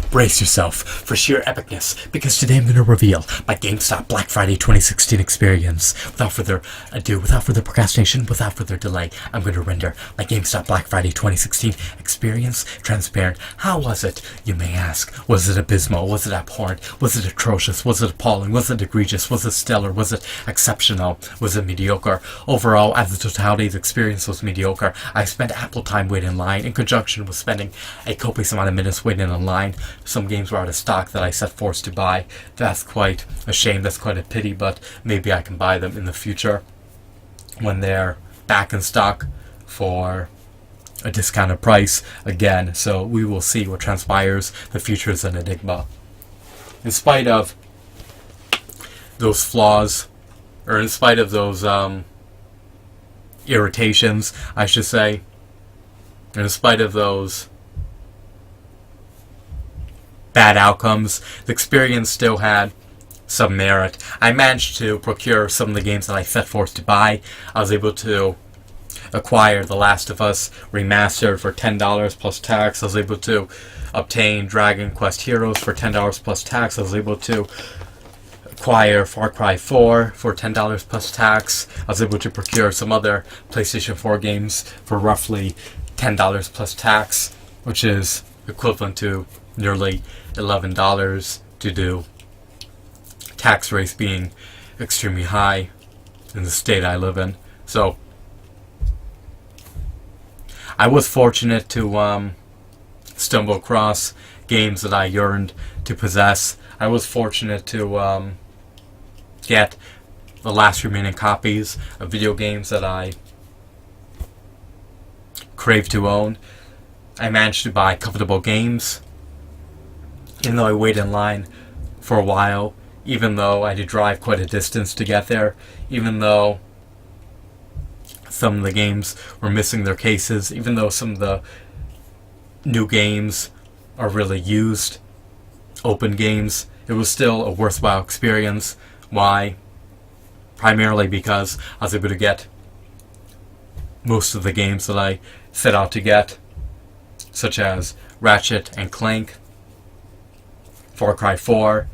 Brace yourself for sheer epicness, because today I'm going to reveal my GameStop Black Friday 2016 experience. Without further ado, without further procrastination, without further delay, I'm going to render my GameStop Black Friday 2016 experience transparent. How was it, you may ask? Was it abysmal? Was it abhorrent? Was it atrocious? Was it appalling? Was it egregious? Was it stellar? Was it exceptional? Was it mediocre? Overall, as the totality, the experience was mediocre. I spent ample time waiting in line, in conjunction with spending a copious amount of minutes waiting in line. Some games were out of stock that I set forth to buy. That's quite a shame, that's quite a pity, but maybe I can buy them in the future when they're back in stock for a discounted price again. So we will see what transpires. The future is an enigma. In spite of those flaws, or in spite of those irritations, I should say, and in spite of those bad outcomes, the experience still had some merit. I managed to procure some of the games that I set forth to buy. I was able to acquire The Last of Us Remastered for $10 plus tax. I was able to obtain Dragon Quest Heroes for $10 plus tax. I was able to acquire Far Cry 4 for $10 plus tax. I was able to procure some other PlayStation 4 games for roughly $10 plus tax, which is equivalent to nearly $11 to do tax rates being extremely high in the state I live in. So I was fortunate to stumble across games that I yearned to possess. I was fortunate to get the last remaining copies of video games that I crave to own. I managed to buy comfortable games, even though I waited in line for a while, even though I had to drive quite a distance to get there, even though some of the games were missing their cases, even though some of the new games are really used, open games, it was still a worthwhile experience. Why? Primarily because I was able to get most of the games that I set out to get, such as Ratchet and Clank, Far Cry 4,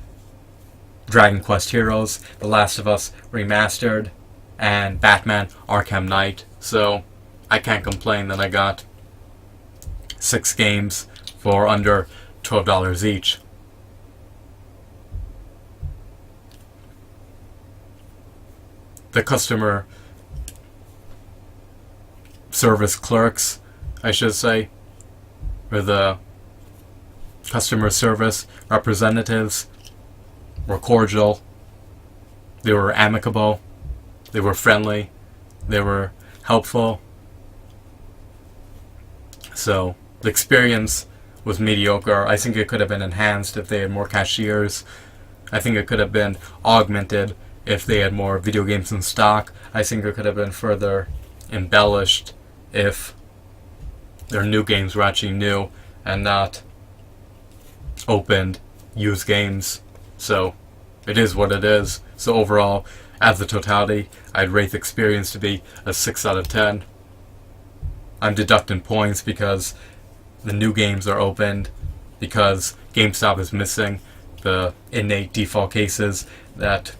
Dragon Quest Heroes, The Last of Us Remastered, and Batman Arkham Knight. So I can't complain that I got 6 games for under $12 each. The customer service clerks, I should say, or the customer service representatives, were cordial, they were amicable, they were friendly, they were helpful. So the experience was mediocre. I think it could have been enhanced if they had more cashiers. I think it could have been augmented if they had more video games in stock. I think it could have been further embellished if their new games were actually new and not opened used games. So it is what it is. So overall, as a totality, I'd rate the experience to be a 6 out of 10. I'm deducting points because the new games are opened, because GameStop is missing the innate default cases that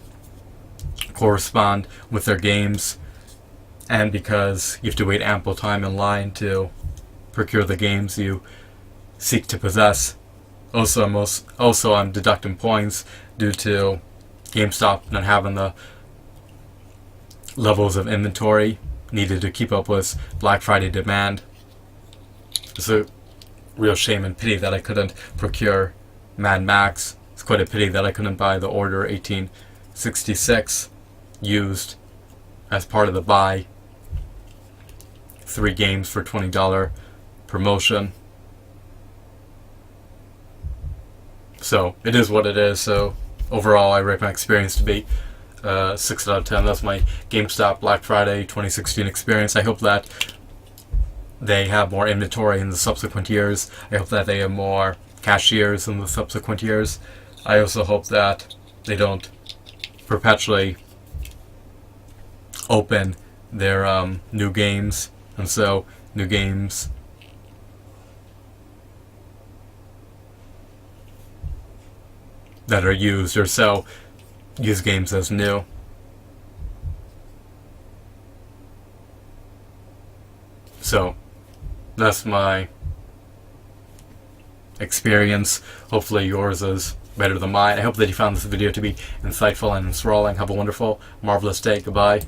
correspond with their games, and because you have to wait ample time in line to procure the games you seek to possess. Also, I'm deducting points due to GameStop not having the levels of inventory needed to keep up with Black Friday demand. It's a real shame and pity that I couldn't procure Mad Max. It's quite a pity that I couldn't buy the Order 1866 used as part of the buy 3 games for $20 promotion. So it is what it is. So overall, I rate my experience to be 6 out of 10. That's my GameStop Black Friday 2016 experience. I hope that they have more inventory in the subsequent years. I hope that they have more cashiers in the subsequent years. I also hope that they don't perpetually open their new games, and so new games that are used or sell used games as new. So, that's my experience. Hopefully yours is better than mine. I hope that you found this video to be insightful and enthralling. Have a wonderful, marvelous day. Goodbye.